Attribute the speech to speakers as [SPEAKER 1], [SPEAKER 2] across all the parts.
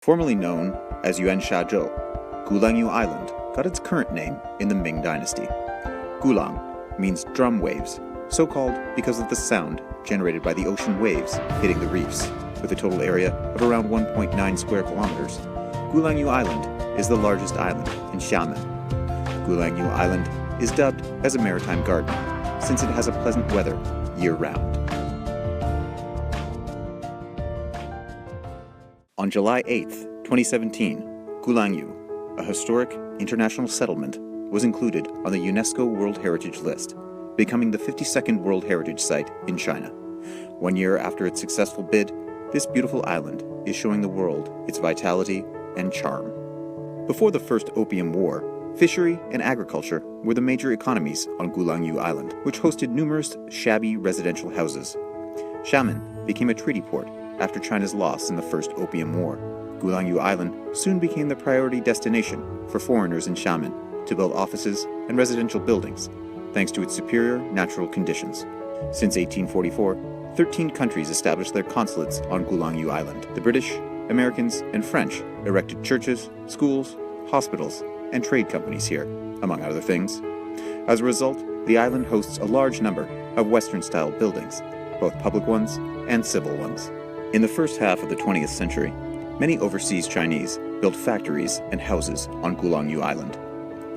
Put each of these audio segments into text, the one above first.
[SPEAKER 1] Formerly known as Yuanshazhou, Gulangyu Island got its current name in the Ming Dynasty. Gulang means drum waves, so called because of the sound generated by the ocean waves hitting the reefs. With a total area of around 1.9 square kilometers, Gulangyu Island is the largest island in Xiamen. Gulangyu Island is dubbed as a maritime garden since it has a pleasant weather year-round. On July 8, 2017, Gulangyu, a historic international settlement, was included on the UNESCO World Heritage List, becoming the 52nd World Heritage Site in China. 1 year after its successful bid, this beautiful island is showing the world its vitality and charm. Before the First Opium War, fishery and agriculture were the major economies on Gulangyu Island, which hosted numerous shabby residential houses. Xiamen became a treaty port after China's loss in the First Opium War. Gulangyu Island soon became the priority destination for foreigners in Xiamen to build offices and residential buildings, thanks to its superior natural conditions. Since 1844, 13 countries established their consulates on Gulangyu Island. The British, Americans, and French erected churches, schools, hospitals, and trade companies here, among other things. As a result, the island hosts a large number of Western-style buildings, both public ones and civil ones. In the first half of the 20th century, many overseas Chinese built factories and houses on Gulangyu Island.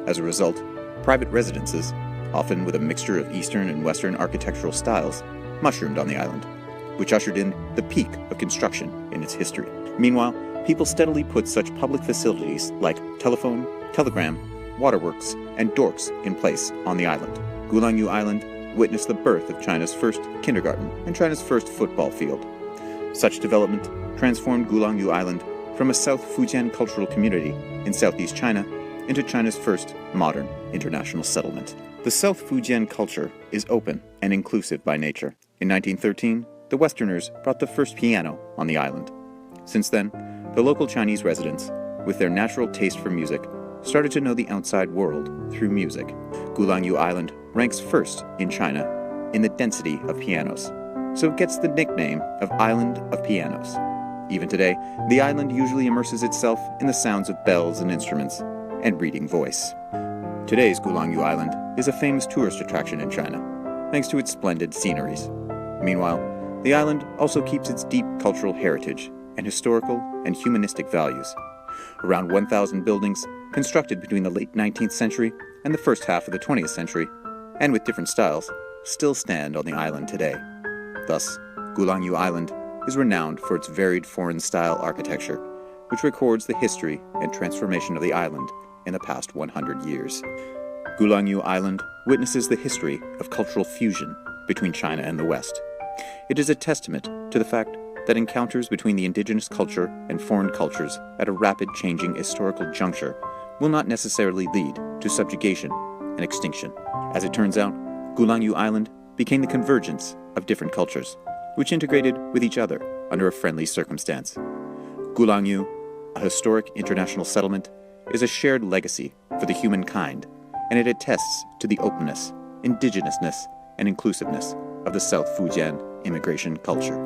[SPEAKER 1] As a result, private residences, often with a mixture of Eastern and Western architectural styles, mushroomed on the island, which ushered in the peak of construction in its history. Meanwhile, people steadily put such public facilities like telephone, telegram, waterworks, and dorks in place on the island. Gulangyu Island witnessed the birth of China's first kindergarten and China's first football field. Such development transformed Gulangyu Island from a South Fujian cultural community in southeast China into China's first modern international settlement. The South Fujian culture is open and inclusive by nature. In 1913, the Westerners brought the first piano on the island. Since then, the local Chinese residents, with their natural taste for music, started to know the outside world through music. Gulangyu Island ranks first in China in the density of pianos, so it gets the nickname of Island of Pianos. Even today, the island usually immerses itself in the sounds of bells and instruments and reading voice. Today's Gulangyu Island is a famous tourist attraction in China, thanks to its splendid sceneries. Meanwhile, the island also keeps its deep cultural heritage and historical and humanistic values. Around 1,000 buildings, constructed between the late 19th century and the first half of the 20th century, and with different styles, still stand on the island today. Thus, Gulangyu Island is renowned for its varied foreign-style architecture, which records the history and transformation of the island in the past 100 years. Gulangyu Island witnesses the history of cultural fusion between China and the West. It is a testament to the fact that encounters between the indigenous culture and foreign cultures at a rapid-changing historical juncture will not necessarily lead to subjugation and extinction. As it turns out, Gulangyu Island became the convergence of different cultures, which integrated with each other under a friendly circumstance. Gulangyu, a historic international settlement, is a shared legacy for the humankind, and it attests to the openness, indigenousness, and inclusiveness of the South Fujian immigration culture.